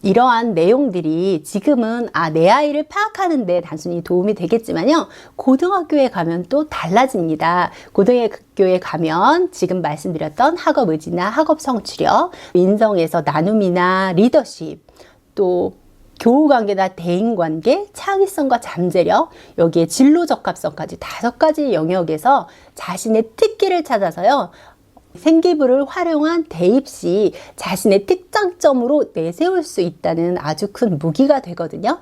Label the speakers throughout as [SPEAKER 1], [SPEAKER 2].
[SPEAKER 1] 이러한 내용들이 지금은 내 아이를 파악하는 데 단순히 도움이 되겠지만요. 고등학교에 가면 또 달라집니다. 고등학교에 가면 지금 말씀드렸던 학업 의지나 학업 성취력, 인성에서 나눔이나 리더십, 또 교우관계나 대인관계, 창의성과 잠재력, 여기에 진로 적합성까지 5가지 영역에서 자신의 특기를 찾아서요. 생기부를 활용한 대입 시 자신의 특장점으로 내세울 수 있다는 아주 큰 무기가 되거든요.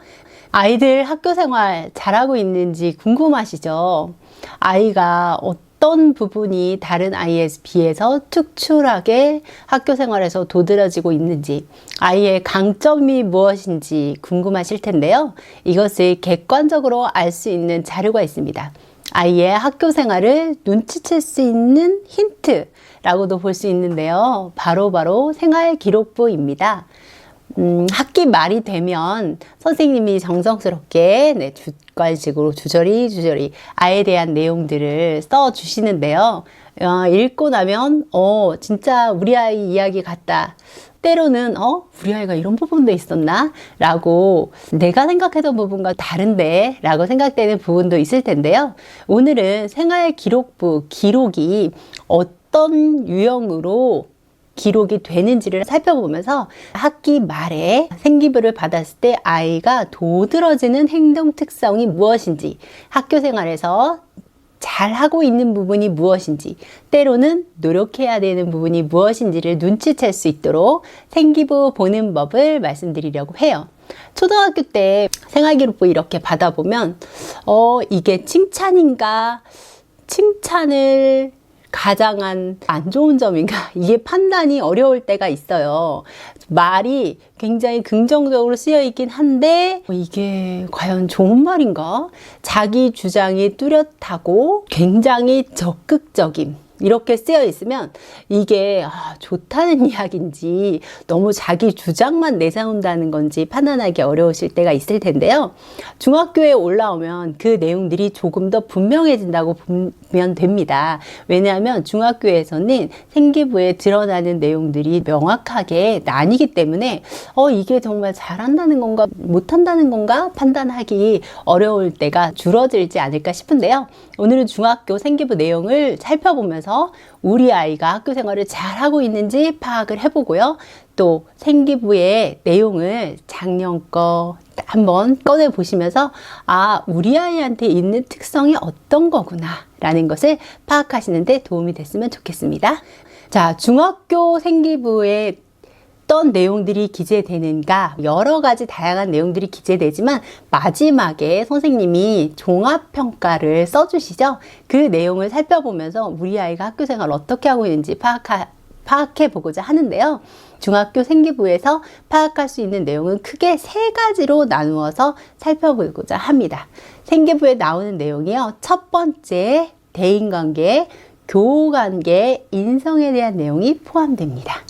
[SPEAKER 1] 아이들 학교 생활 잘하고 있는지 궁금하시죠? 아이가 어떤 부분이 다른 아이에 비해서 특출하게 학교 생활에서 도드라지고 있는지, 아이의 강점이 무엇인지 궁금하실 텐데요. 이것을 객관적으로 알 수 있는 자료가 있습니다. 아이의 학교 생활을 눈치챌 수 있는 힌트라고도 볼 수 있는데요. 바로 생활 기록부입니다. 학기 말이 되면 선생님이 정성스럽게 주괄식으로 주저리 아이에 대한 내용들을 써 주시는데요. 읽고 나면 진짜 우리 아이 이야기 같다. 때로는 우리 아이가 이런 부분도 있었나? 라고 내가 생각했던 부분과 다른데? 라고 생각되는 부분도 있을 텐데요. 오늘은 생활 기록부 기록이 어떤 유형으로 기록이 되는지를 살펴보면서 학기 말에 생기부를 받았을 때 아이가 도드러지는 행동 특성이 무엇인지, 학교 생활에서 잘하고 있는 부분이 무엇인지, 때로는 노력해야 되는 부분이 무엇인지를 눈치챌 수 있도록 생기부 보는 법을 말씀드리려고 해요. 초등학교 때 생활기록부 이렇게 받아보면 이게 칭찬인가, 칭찬을 가장한 안 좋은 점인가, 이게 판단이 어려울 때가 있어요. 말이 굉장히 긍정적으로 쓰여 있긴 한데 이게 과연 좋은 말인가? 자기 주장이 뚜렷하고 굉장히 적극적인, 이렇게 쓰여 있으면 이게 좋다는 이야기인지 너무 자기 주장만 내세운다는 건지 판단하기 어려우실 때가 있을 텐데요. 중학교에 올라오면 그 내용들이 조금 더 분명해진다고 보면 됩니다. 왜냐하면 중학교에서는 생기부에 드러나는 내용들이 명확하게 나뉘기 때문에 이게 정말 잘한다는 건가 못한다는 건가 판단하기 어려울 때가 줄어들지 않을까 싶은데요. 오늘은 중학교 생기부 내용을 살펴보면서 우리 아이가 학교 생활을 잘하고 있는지 파악을 해보고요. 또 생기부의 내용을 작년 거 한번 꺼내 보시면서 우리 아이한테 있는 특성이 어떤 거구나 라는 것을 파악하시는 데 도움이 됐으면 좋겠습니다. 자, 중학교 생기부에 어떤 내용들이 기재되는가, 여러 가지 다양한 내용들이 기재되지만 마지막에 선생님이 종합평가를 써주시죠. 그 내용을 살펴보면서 우리 아이가 학교 생활 어떻게 하고 있는지 파악해 보고자 하는데요. 중학교 생기부에서 파악할 수 있는 내용은 크게 3가지로 나누어서 살펴보고자 합니다. 생기부에 나오는 내용이요. 첫 번째, 대인관계, 교우관계, 인성에 대한 내용이 포함됩니다.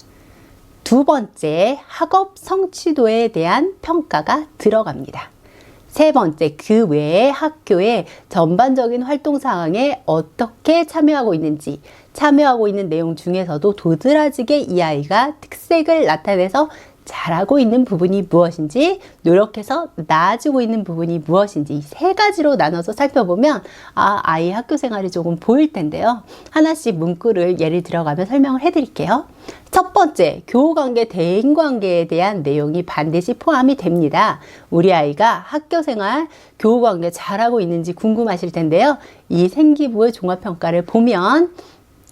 [SPEAKER 1] 두 번째, 학업 성취도에 대한 평가가 들어갑니다. 세 번째, 그 외에 학교의 전반적인 활동 상황에 어떻게 참여하고 있는지, 참여하고 있는 내용 중에서도 도드라지게 이 아이가 특색을 나타내서 잘하고 있는 부분이 무엇인지, 노력해서 나아지고 있는 부분이 무엇인지, 이 3가지로 나눠서 살펴보면 아이 학교 생활이 조금 보일 텐데요. 하나씩 문구를 예를 들어가며 설명을 해드릴게요. 첫 번째, 교우관계, 대인관계에 대한 내용이 반드시 포함이 됩니다. 우리 아이가 학교 생활, 교우관계 잘하고 있는지 궁금하실 텐데요. 이 생기부의 종합평가를 보면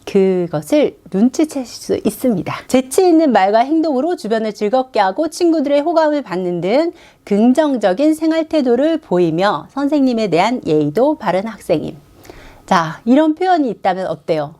[SPEAKER 1] 그것을 눈치채실 수 있습니다. 재치 있는 말과 행동으로 주변을 즐겁게 하고 친구들의 호감을 받는 등 긍정적인 생활 태도를 보이며 선생님에 대한 예의도 바른 학생임. 자, 이런 표현이 있다면 어때요?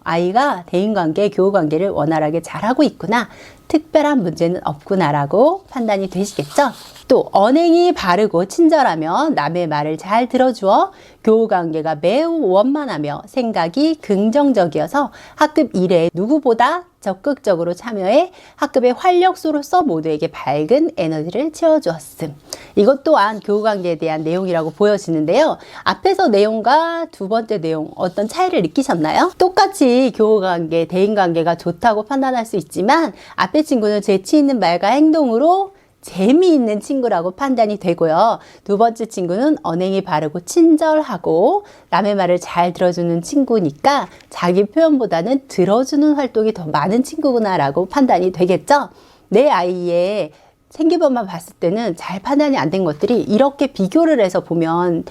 [SPEAKER 1] 아이가 대인관계, 교우관계를 원활하게 잘하고 있구나, 특별한 문제는 없구나라고 판단이 되시겠죠? 또 언행이 바르고 친절하며 남의 말을 잘 들어주어 교우관계가 매우 원만하며 생각이 긍정적이어서 학급 일에 누구보다 적극적으로 참여해 학급의 활력소로서 모두에게 밝은 에너지를 채워주었음. 이것 또한 교우관계에 대한 내용이라고 보여지는데요. 앞에서 내용과 두 번째 내용 어떤 차이를 느끼셨나요? 똑같이 교우관계, 대인관계가 좋다고 판단할 수 있지만 앞에 친구는 재치 있는 말과 행동으로 재미있는 친구라고 판단이 되고요. 두 번째 친구는 언행이 바르고 친절하고 남의 말을 잘 들어주는 친구니까 자기 표현보다는 들어주는 활동이 더 많은 친구구나라고 판단이 되겠죠. 내 아이의 생기부만 봤을 때는 잘 판단이 안 된 것들이 이렇게 비교를 해서 보면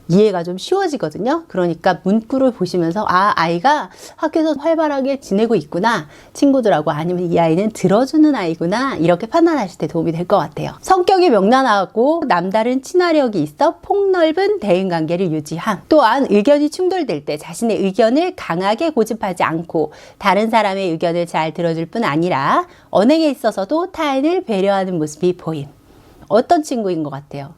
[SPEAKER 1] 이해가 좀 쉬워지거든요. 그러니까 문구를 보시면서 아이가 학교에서 활발하게 지내고 있구나, 친구들하고, 아니면 이 아이는 들어주는 아이구나, 이렇게 판단하실 때 도움이 될 것 같아요. 성격이 명랑하고 남다른 친화력이 있어 폭넓은 대인관계를 유지함. 또한 의견이 충돌될 때 자신의 의견을 강하게 고집하지 않고 다른 사람의 의견을 잘 들어줄 뿐 아니라 언행에 있어서도 타인을 배려하는 모습이 보임. 어떤 친구인 것 같아요?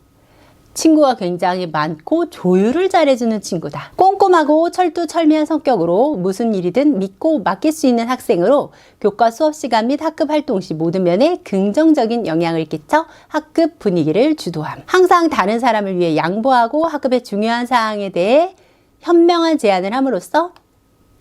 [SPEAKER 1] 친구가 굉장히 많고 조율을 잘해주는 친구다. 꼼꼼하고 철두철미한 성격으로 무슨 일이든 믿고 맡길 수 있는 학생으로 교과 수업 시간 및 학급 활동 시 모든 면에 긍정적인 영향을 끼쳐 학급 분위기를 주도함. 항상 다른 사람을 위해 양보하고 학급의 중요한 사항에 대해 현명한 제안을 함으로써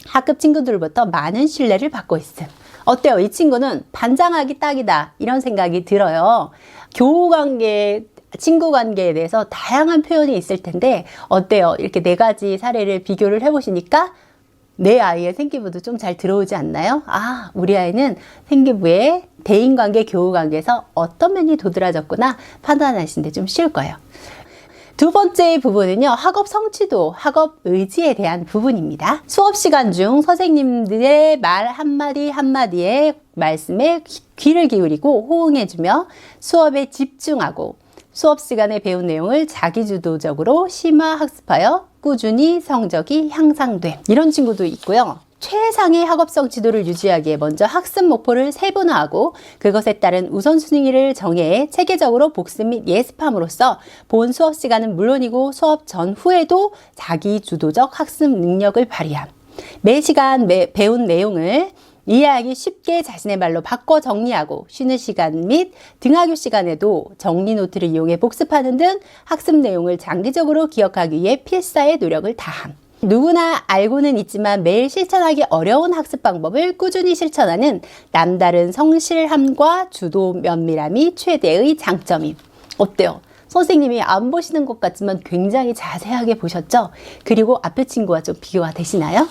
[SPEAKER 1] 학급 친구들로부터 많은 신뢰를 받고 있음. 어때요? 이 친구는 반장하기 딱이다, 이런 생각이 들어요. 교우관계, 친구 관계에 대해서 다양한 표현이 있을 텐데 어때요? 이렇게 네 가지 사례를 비교를 해보시니까 내 아이의 생기부도 좀 잘 들어오지 않나요? 우리 아이는 생기부의 대인관계, 교우관계에서 어떤 면이 도드라졌구나 판단하시는데 좀 쉬울 거예요. 두 번째 부분은요, 학업 성취도, 학업 의지에 대한 부분입니다. 수업 시간 중 선생님들의 말 한마디 한마디에 말씀에 귀를 기울이고 호응해주며 수업에 집중하고 수업 시간에 배운 내용을 자기주도적으로 심화 학습하여 꾸준히 성적이 향상됨. 이런 친구도 있고요. 최상의 학업성 지도를 유지하기에 먼저 학습 목표를 세분화하고 그것에 따른 우선순위를 정해 체계적으로 복습 및 예습함으로써 본 수업 시간은 물론이고 수업 전후에도 자기주도적 학습 능력을 발휘함. 매 시간 배운 내용을 이해하기 쉽게 자신의 말로 바꿔 정리하고 쉬는 시간 및 등하교 시간에도 정리 노트를 이용해 복습하는 등 학습 내용을 장기적으로 기억하기 위해 필사의 노력을 다함. 누구나 알고는 있지만 매일 실천하기 어려운 학습 방법을 꾸준히 실천하는 남다른 성실함과 주도 면밀함이 최대의 장점임. 어때요? 선생님이 안 보시는 것 같지만 굉장히 자세하게 보셨죠? 그리고 앞에 친구와 좀 비교가 되시나요?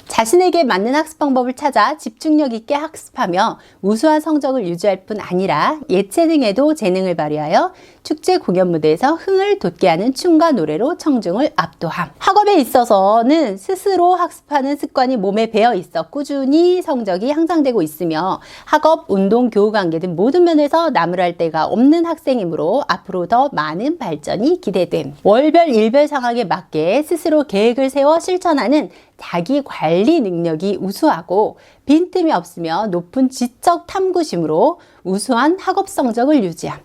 [SPEAKER 1] 자신에게 맞는 학습 방법을 찾아 집중력 있게 학습하며 우수한 성적을 유지할 뿐 아니라 예체능에도 재능을 발휘하여 축제 공연 무대에서 흥을 돋게 하는 춤과 노래로 청중을 압도함. 학업에 있어서는 스스로 학습하는 습관이 몸에 배어 있어 꾸준히 성적이 향상되고 있으며 학업, 운동, 교우관계 등 모든 면에서 나무랄 데가 없는 학생이므로 앞으로 더 많은 발전이 기대됨. 월별 일별 상황에 맞게 스스로 계획을 세워 실천하는 자기 관리 능력이 우수하고 빈틈이 없으며 높은 지적 탐구심으로 우수한 학업 성적을 유지함.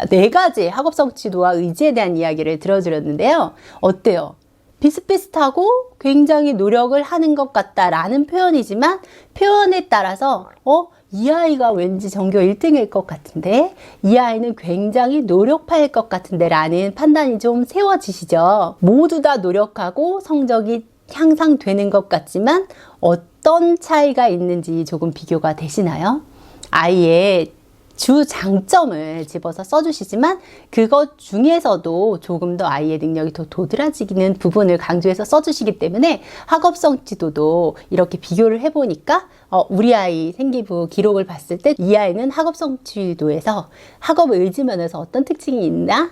[SPEAKER 1] 네 가지 학업성 지도와 의지에 대한 이야기를 들어드렸는데요. 어때요? 비슷비슷하고 굉장히 노력을 하는 것 같다라는 표현이지만 표현에 따라서 이 아이가 왠지 전교 1등일 것 같은데, 이 아이는 굉장히 노력파일 것 같은데 라는 판단이 좀 세워지시죠. 모두 다 노력하고 성적이 향상되는 것 같지만 어떤 차이가 있는지 조금 비교가 되시나요? 아이의 주 장점을 집어서 써주시지만 그것 중에서도 조금 더 아이의 능력이 더 도드라지는 부분을 강조해서 써주시기 때문에 학업성 지도도 이렇게 비교를 해보니까 우리 아이 생기부 기록을 봤을 때 이 아이는 학업성 지도에서 학업 의지 면에서 어떤 특징이 있나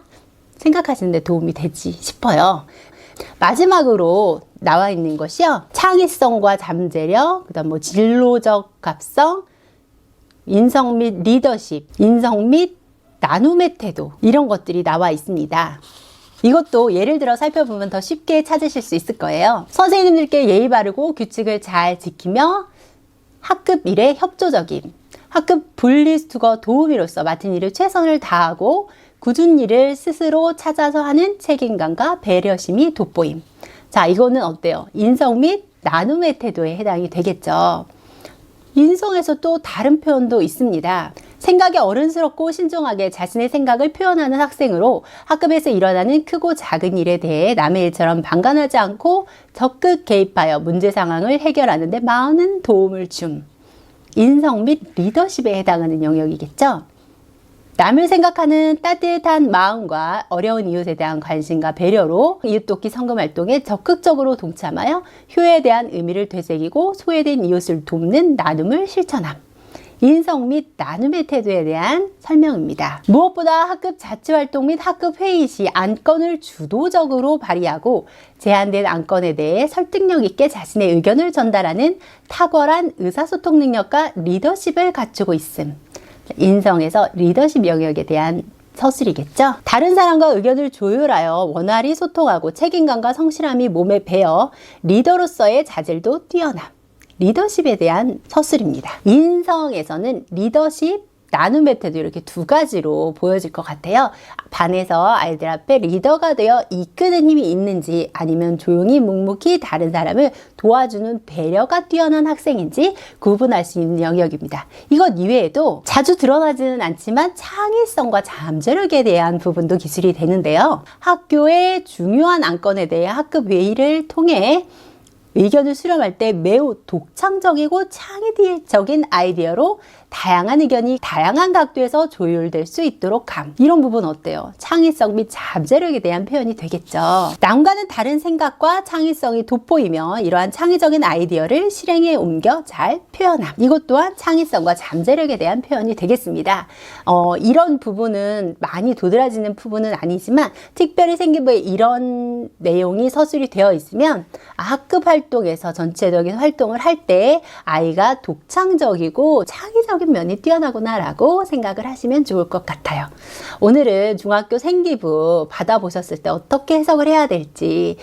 [SPEAKER 1] 생각하시는 데 도움이 되지 싶어요. 마지막으로 나와 있는 것이요, 창의성과 잠재력, 그 다음 진로적 갑성, 인성 및 리더십, 인성 및 나눔의 태도, 이런 것들이 나와 있습니다. 이것도 예를 들어 살펴보면 더 쉽게 찾으실 수 있을 거예요. 선생님들께 예의 바르고 규칙을 잘 지키며 학급 일에 협조적임, 학급 분리수거 도우미로서 맡은 일을 최선을 다하고 굳은 일을 스스로 찾아서 하는 책임감과 배려심이 돋보임. 자, 이거는 어때요? 인성 및 나눔의 태도에 해당이 되겠죠. 인성에서 또 다른 표현도 있습니다. 생각이 어른스럽고 신중하게 자신의 생각을 표현하는 학생으로 학급에서 일어나는 크고 작은 일에 대해 남의 일처럼 방관하지 않고 적극 개입하여 문제 상황을 해결하는 데 많은 도움을 줌. 인성 및 리더십에 해당하는 영역이겠죠. 남을 생각하는 따뜻한 마음과 어려운 이웃에 대한 관심과 배려로 이웃돕기 성금 활동에 적극적으로 동참하여 효에 대한 의미를 되새기고 소외된 이웃을 돕는 나눔을 실천함. 인성 및 나눔의 태도에 대한 설명입니다. 무엇보다 학급 자치활동 및 학급 회의 시 안건을 주도적으로 발의하고 제한된 안건에 대해 설득력 있게 자신의 의견을 전달하는 탁월한 의사소통 능력과 리더십을 갖추고 있음. 인성에서 리더십 영역에 대한 서술이겠죠. 다른 사람과 의견을 조율하여 원활히 소통하고 책임감과 성실함이 몸에 배어 리더로서의 자질도 뛰어남. 리더십에 대한 서술입니다. 인성에서는 리더십, 나눔의 태도 이렇게 두 가지로 보여질 것 같아요. 반에서 아이들 앞에 리더가 되어 이끄는 힘이 있는지 아니면 조용히 묵묵히 다른 사람을 도와주는 배려가 뛰어난 학생인지 구분할 수 있는 영역입니다. 이것 이외에도 자주 드러나지는 않지만 창의성과 잠재력에 대한 부분도 기술이 되는데요. 학교의 중요한 안건에 대해 학급 회의를 통해 의견을 수렴할 때 매우 독창적이고 창의적인 아이디어로 다양한 의견이 다양한 각도에서 조율될 수 있도록 함. 이런 부분 어때요? 창의성 및 잠재력에 대한 표현이 되겠죠. 남과는 다른 생각과 창의성이 돋보이며 이러한 창의적인 아이디어를 실행에 옮겨 잘 표현함. 이것 또한 창의성과 잠재력에 대한 표현이 되겠습니다. 이런 부분은 많이 도드라지는 부분은 아니지만 특별히 생기부에 이런 내용이 서술이 되어 있으면 학급 활동에서 전체적인 활동을 할 때 아이가 독창적이고 창의적 면이 뛰어나구나 라고 생각을 하시면 좋을 것 같아요. 오늘은 중학교 생기부 받아보셨을 때 어떻게 해석을 해야 될지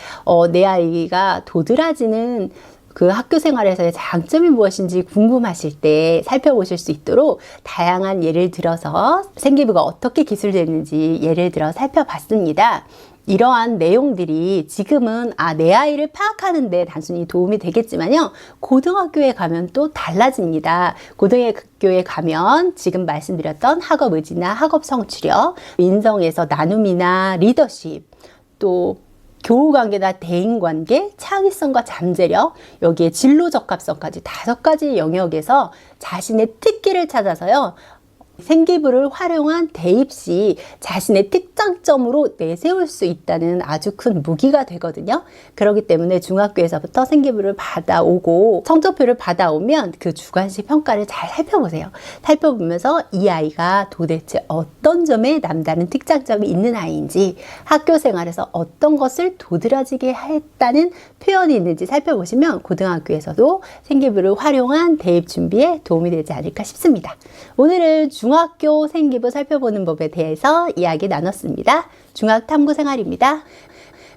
[SPEAKER 1] 내 아이가 도드라지는 그 학교 생활에서의 장점이 무엇인지 궁금하실 때 살펴보실 수 있도록 다양한 예를 들어서 생기부가 어떻게 기술되는지 예를 들어 살펴봤습니다. 이러한 내용들이 지금은 내 아이를 파악하는 데 단순히 도움이 되겠지만요. 고등학교에 가면 또 달라집니다. 고등학교에 가면 지금 말씀드렸던 학업 의지나 학업 성취력, 인성에서 나눔이나 리더십, 또 교우관계나 대인관계, 창의성과 잠재력, 여기에 진로 적합성까지 5가지 영역에서 자신의 특기를 찾아서요. 생기부를 활용한 대입 시 자신의 특장점으로 내세울 수 있다는 아주 큰 무기가 되거든요. 그렇기 때문에 중학교에서부터 생기부를 받아오고 성적표를 받아오면 그 주관식 평가를 잘 살펴보세요. 살펴보면서 이 아이가 도대체 어떤 점에 남다른 특장점이 있는 아이인지, 학교 생활에서 어떤 것을 도드라지게 했다는 표현이 있는지 살펴보시면 고등학교에서도 생기부를 활용한 대입 준비에 도움이 되지 않을까 싶습니다. 오늘은 중학교 생기부 살펴보는 법에 대해서 이야기 나눴습니다. 중학탐구생활입니다.